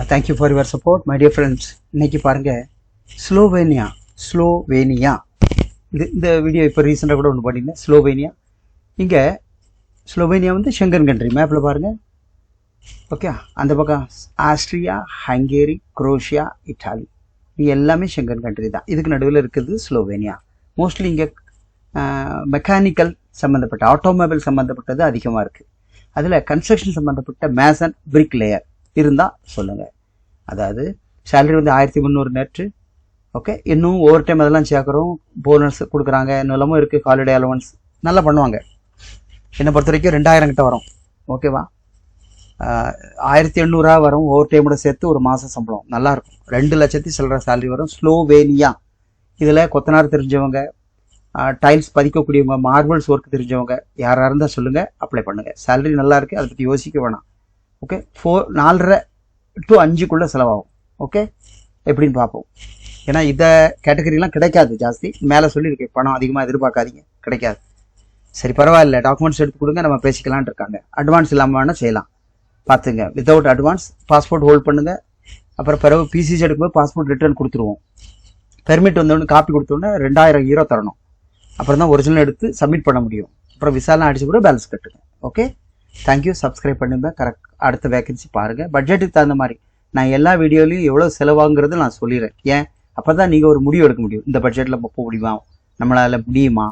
Thank you for your support my dear friends. இன்னைக்கு பாருங்கள், Slovenia இந்த வீடியோ இப்போ ரீசெண்டாக கூட ஒன்று பண்ணியிருந்தேன். ஸ்லோவேனியா, இங்கே ஸ்லோவேனியா வந்து ஷெங்கன் கண்ட்ரி. மேப்பில் பாருங்கள். ஓகே, அந்த பக்கம் ஆஸ்ட்ரியா, ஹங்கேரி, குரோஷியா, இட்டாலி, இது எல்லாமே ஷெங்கன் கண்ட்ரி தான். இதுக்கு நடுவில் இருக்கிறது ஸ்லோவேனியா. மோஸ்ட்லி இங்கே மெக்கானிக்கல் சம்மந்தப்பட்ட, ஆட்டோமொபைல் சம்மந்தப்பட்டது அதிகமாக இருக்குது. அதில் கன்ஸ்ட்ரக்ஷன் சம்மந்தப்பட்ட மேசன், பிரிக் லேயர் இருந்தால் சொல்லுங்கள். அதாவது சேலரி வந்து 1300 நெட்டு. ஓகே, இன்னும் ஓவர் டைம் அதெல்லாம் சேர்க்குறோம், போனஸ் கொடுக்குறாங்க, நிலமும் இருக்குது, ஹாலிடே அலவன்ஸ் நல்லா பண்ணுவாங்க. என்னை பொறுத்த வரைக்கும் 2000 கிட்ட வரும். ஓகேவா, 1800 வரும் ஓவர் டைமோட சேர்த்து ஒரு மாதம் சம்பளம் நல்லாயிருக்கும். 2 லட்சத்தி சில்லற சேலரி வரும். ஸ்லோவேனியா, இதில் கொத்தனார் தெரிஞ்சவங்க, டைல்ஸ் பதிக்கக்கூடியவங்க, மார்பிள்ஸ் ஒர்க் தெரிஞ்சவங்க யாராக இருந்தால் சொல்லுங்கள், அப்ளை பண்ணுங்கள். சேலரி நல்லா இருக்குது, அதை பற்றி யோசிக்க வேணாம். ஓகே, 4.5 to 5 செலவாகும். ஓகே, எப்படின்னு பார்ப்போம். ஏன்னா இந்த கேட்டகரிலாம் கிடைக்காது ஜாஸ்தி. மேலே சொல்லியிருக்கேன், பணம் அதிகமாக எதிர்பார்க்காதீங்க, கிடைக்காது. சரி, பரவாயில்ல, டாக்குமெண்ட்ஸ் எடுத்து கொடுங்க, நம்ம பேசிக்கலான் இருக்காங்க. அட்வான்ஸ் இல்லாமல் வேணால் செய்யலாம், பார்த்துங்க. வித்தவுட் அட்வான்ஸ் பாஸ்போர்ட் ஹோல்ட் பண்ணுங்கள். அப்புறம் பிறகு பிசிசி எடுக்கும்போது பாஸ்போர்ட் ரிட்டர்ன் கொடுத்துருவோம். பெர்மிட் வந்தோடனே காப்பி கொடுத்தோன்னே 2000 யூரோ தரணும். அப்புறம் தான் ஒரிஜினல் எடுத்து சப்மிட் பண்ண முடியும். அப்புறம் விசாலாம் அடிச்சு கூட பேலன்ஸ் கட்டுங்க. Okay, thank you. சப்ஸ்கிரைப் பண்ணுங்க. கரெக்ட், அடுத்த வேகன்சி பாருங்கள். பட்ஜெட்டுக்கு தகுந்த மாதிரி நான் எல்லா வீடியோலையும் எவ்வளோ செலவாகுங்கிறது நான் சொல்லிடுறேன். ஏன், அப்போ தான் நீங்கள் ஒரு முடிவு எடுக்க முடியும். இந்த பட்ஜெட்டில் போக முடியுமா, நம்மளால் முடியுமா.